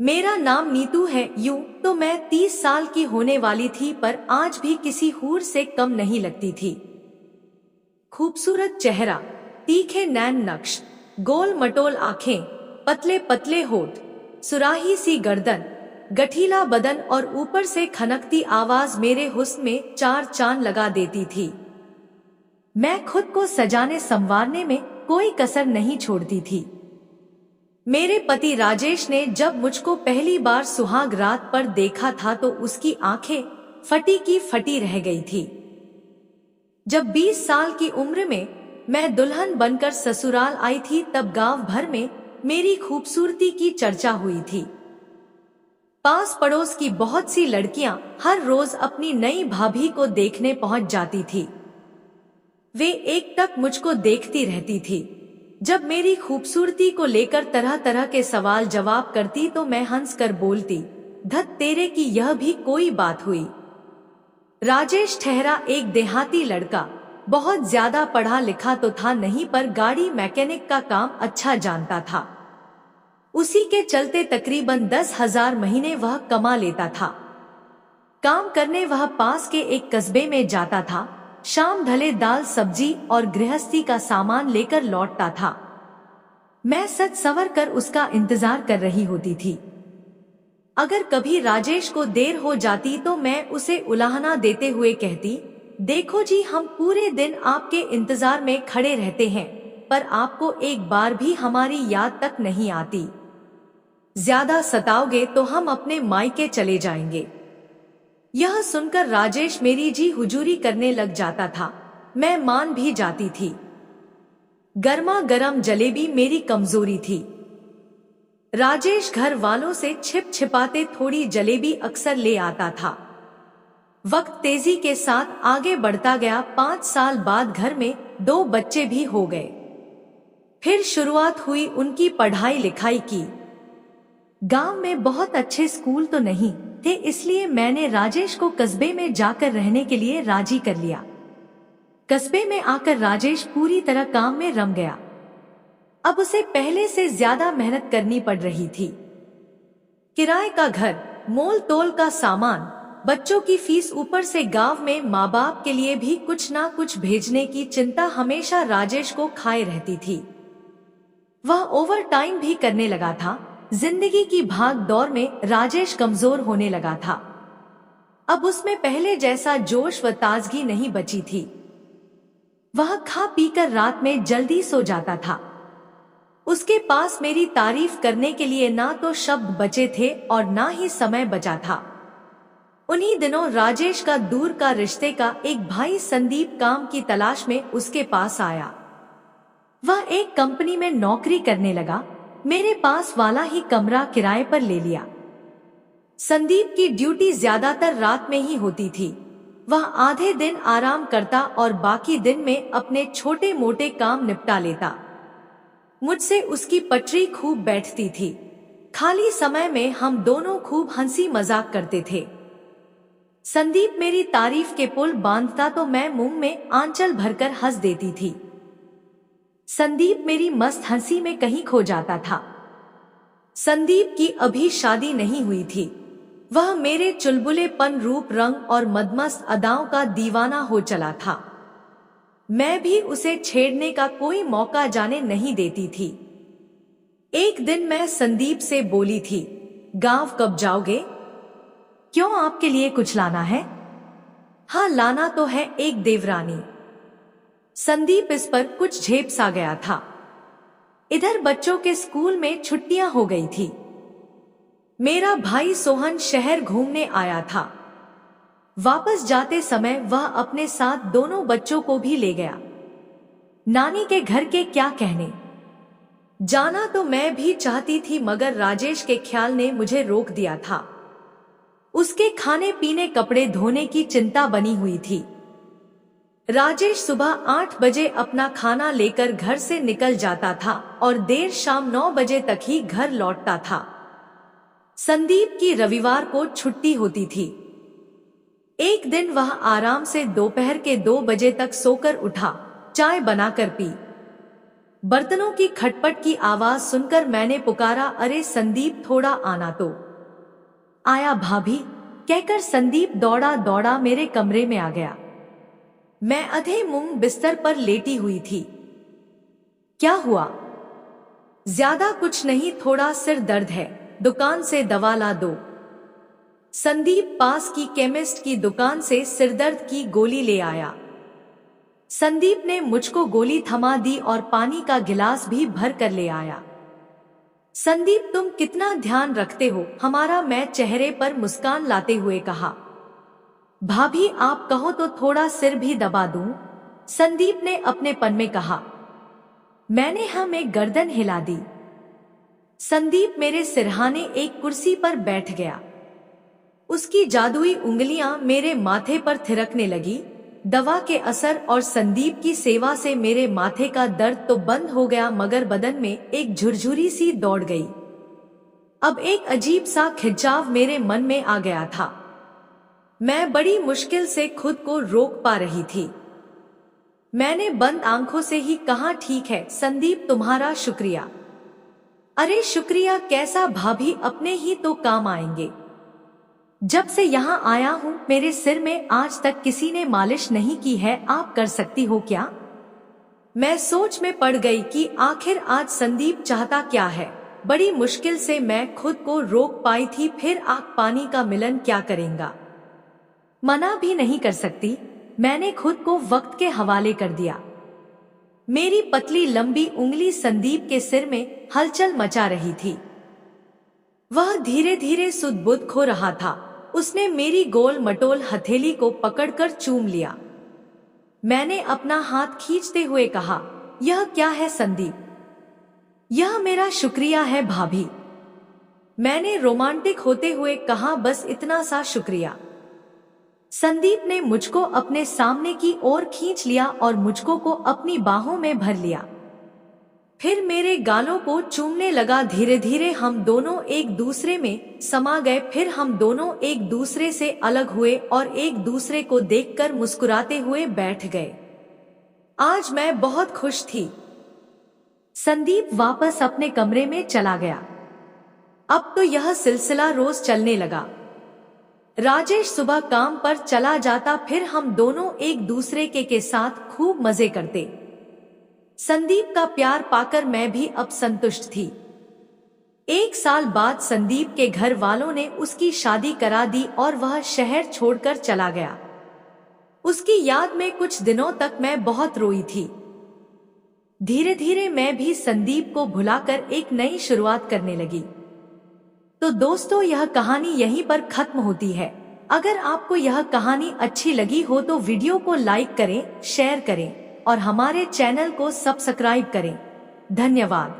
मेरा नाम नीतू है। यूं तो मैं 30 साल की होने वाली थी, पर आज भी किसी हूर से कम नहीं लगती थी। खूबसूरत चेहरा, तीखे नैन नक्श, गोल मटोल आंखें, पतले पतले होठ, सुराही सी गर्दन, गठीला बदन और ऊपर से खनकती आवाज मेरे हुस्न में चार चांद लगा देती थी। मैं खुद को सजाने संवारने में कोई कसर नहीं छोड़ती थी। मेरे पति राजेश ने जब मुझको पहली बार सुहाग रात पर देखा था तो उसकी आंखें फटी की फटी रह गई थी। जब 20 साल की उम्र में मैं दुल्हन बनकर ससुराल आई थी, तब गांव भर में मेरी खूबसूरती की चर्चा हुई थी। पास पड़ोस की बहुत सी लड़कियां हर रोज अपनी नई भाभी को देखने पहुंच जाती थी। वे एकटक मुझको देखती रहती थी। जब मेरी खूबसूरती को लेकर तरह तरह के सवाल जवाब करती तो मैं हंसकर बोलती, धत तेरे की यह भी कोई बात हुई। राजेश ठहरा एक देहाती लड़का, बहुत ज्यादा पढ़ा लिखा तो था नहीं, पर गाड़ी मैकेनिक का काम अच्छा जानता था। उसी के चलते तकरीबन 10,000 महीने वह कमा लेता था। काम करने वह पास के एक कस्बे में जाता था। शाम ढले दाल सब्जी और गृहस्थी का सामान लेकर लौटता था। मैं सच संवर कर उसका इंतजार कर रही होती थी। अगर कभी राजेश को देर हो जाती तो मैं उसे उलाहना देते हुए कहती, देखो जी, हम पूरे दिन आपके इंतजार में खड़े रहते हैं, पर आपको एक बार भी हमारी याद तक नहीं आती। ज्यादा सताओगे तो हम अपने मायके चले जाएंगे। यह सुनकर राजेश मेरी जी हुजूरी करने लग जाता था। मैं मान भी जाती थी। गर्मा गर्म जलेबी मेरी कमजोरी थी। राजेश घर वालों से छिप छिपाते थोड़ी जलेबी अक्सर ले आता था। वक्त तेजी के साथ आगे बढ़ता गया। 5 साल बाद घर में 2 बच्चे भी हो गए। फिर शुरुआत हुई उनकी पढ़ाई लिखाई की। गांव में बहुत अच्छे स्कूल तो नहीं थे, इसलिए मैंने राजेश को कस्बे में जाकर रहने के लिए राजी कर लिया। कस्बे में आकर राजेश पूरी तरह काम में रम गया। अब उसे पहले से ज्यादा मेहनत करनी पड़ रही थी। किराए का घर, मोल तोल का सामान, बच्चों की फीस, ऊपर से गांव में माँ बाप के लिए भी कुछ ना कुछ भेजने की चिंता हमेशा राजेश को खाए रहती थी। वह ओवर टाइम भी करने लगा था। जिंदगी की भाग दौड़ में राजेश कमजोर होने लगा था। अब उसमें पहले जैसा जोश व ताजगी नहीं बची थी। वह खा पीकर रात में जल्दी सो जाता था। उसके पास मेरी तारीफ करने के लिए ना तो शब्द बचे थे और ना ही समय बचा था। उन्हीं दिनों राजेश का दूर का रिश्ते का एक भाई संदीप काम की तलाश में उसके पास आया। वह एक कंपनी में नौकरी करने लगा। मेरे पास वाला ही कमरा किराए पर ले लिया। संदीप की ड्यूटी ज्यादातर रात में ही होती थी। वह आधे दिन आराम करता और बाकी दिन में अपने छोटे मोटे काम निपटा लेता। मुझसे उसकी पटरी खूब बैठती थी। खाली समय में हम दोनों खूब हंसी मजाक करते थे। संदीप मेरी तारीफ के पुल बांधता तो मैं मुंह में आंचल भरकर हंस देती थी। संदीप मेरी मस्त हंसी में कहीं खो जाता था। संदीप की अभी शादी नहीं हुई थी। वह मेरे चुलबुलेपन, रूप रंग और मदमस्त अदाओं का दीवाना हो चला था। मैं भी उसे छेड़ने का कोई मौका जाने नहीं देती थी। एक दिन मैं संदीप से बोली थी, गांव कब जाओगे? क्यों, आपके लिए कुछ लाना है? हाँ, लाना तो है, एक देवरानी। संदीप इस पर कुछ झेप सा गया था। इधर बच्चों के स्कूल में छुट्टियां हो गई थी। मेरा भाई सोहन शहर घूमने आया था। वापस जाते समय वह अपने साथ दोनों बच्चों को भी ले गया। नानी के घर के क्या कहने। जाना तो मैं भी चाहती थी, मगर राजेश के ख्याल ने मुझे रोक दिया था। उसके खाने पीने, कपड़े धोने की चिंता बनी हुई थी। राजेश सुबह 8 बजे अपना खाना लेकर घर से निकल जाता था और देर शाम 9 बजे तक ही घर लौटता था। संदीप की रविवार को छुट्टी होती थी। एक दिन वह आराम से दोपहर के 2 बजे तक सोकर उठा, चाय बनाकर पी। बर्तनों की खटपट की आवाज सुनकर मैंने पुकारा, अरे संदीप थोड़ा आना तो। आया भाभी, कहकर संदीप दौड़ा दौड़ा मेरे कमरे में आ गया। मैं अधे मुंह बिस्तर पर लेटी हुई थी। क्या हुआ? ज्यादा कुछ नहीं, थोड़ा सिर दर्द है, दुकान से दवा ला दो। संदीप पास की केमिस्ट की दुकान से सिरदर्द की गोली ले आया। संदीप ने मुझको गोली थमा दी और पानी का गिलास भी भर कर ले आया। संदीप तुम कितना ध्यान रखते हो हमारा, मैं चेहरे पर मुस्कान लाते हुए कहा। भाभी आप कहो तो थोड़ा सिर भी दबा दूं? संदीप ने अपनेपन में कहा। मैंने एक गर्दन हिला दी। संदीप मेरे सिरहाने एक कुर्सी पर बैठ गया। उसकी जादुई उंगलियां मेरे माथे पर थिरकने लगी। दवा के असर और संदीप की सेवा से मेरे माथे का दर्द तो बंद हो गया, मगर बदन में एक झुरझुरी सी दौड़ गई। अब एक अजीब सा खिंचाव मेरे मन में आ गया था। मैं बड़ी मुश्किल से खुद को रोक पा रही थी। मैंने बंद आंखों से ही कहा, ठीक है संदीप, तुम्हारा शुक्रिया। अरे शुक्रिया कैसा भाभी, अपने ही तो काम आएंगे। जब से यहाँ आया हूँ मेरे सिर में आज तक किसी ने मालिश नहीं की है, आप कर सकती हो क्या? मैं सोच में पड़ गई कि आखिर आज संदीप चाहता क्या है। बड़ी मुश्किल से मैं खुद को रोक पाई थी, फिर आग पानी का मिलन क्या करेगा, मना भी नहीं कर सकती। मैंने खुद को वक्त के हवाले कर दिया। मेरी पतली लंबी उंगली संदीप के सिर में हलचल मचा रही थी। वह धीरे धीरे सुध बुध खो रहा था। उसने मेरी गोल मटोल हथेली को पकड़कर चूम लिया। मैंने अपना हाथ खींचते हुए कहा, यह क्या है संदीप? यह मेरा शुक्रिया है भाभी। मैंने रोमांटिक होते हुए कहा, बस इतना सा शुक्रिया। संदीप ने मुझको अपने सामने की ओर खींच लिया और मुझको को अपनी बाहों में भर लिया। फिर मेरे गालों को चूमने लगा। धीरे धीरे हम दोनों एक दूसरे में समा गए। फिर हम दोनों एक दूसरे से अलग हुए और एक दूसरे को देखकर मुस्कुराते हुए बैठ गए। आज मैं बहुत खुश थी। संदीप वापस अपने कमरे में चला गया। अब तो यह सिलसिला रोज चलने लगा। राजेश सुबह काम पर चला जाता, फिर हम दोनों एक दूसरे के साथ खूब मजे करते। संदीप का प्यार पाकर मैं भी अब संतुष्ट थी। 1 साल बाद संदीप के घर वालों ने उसकी शादी करा दी और वह शहर छोड़कर चला गया। उसकी याद में कुछ दिनों तक मैं बहुत रोई थी। धीरे धीरे मैं भी संदीप को भुलाकर एक नई शुरुआत करने लगी। तो दोस्तों, यह कहानी यहीं पर खत्म होती है। अगर आपको यह कहानी अच्छी लगी हो तो वीडियो को लाइक करें, शेयर करें और हमारे चैनल को सब्सक्राइब करें। धन्यवाद।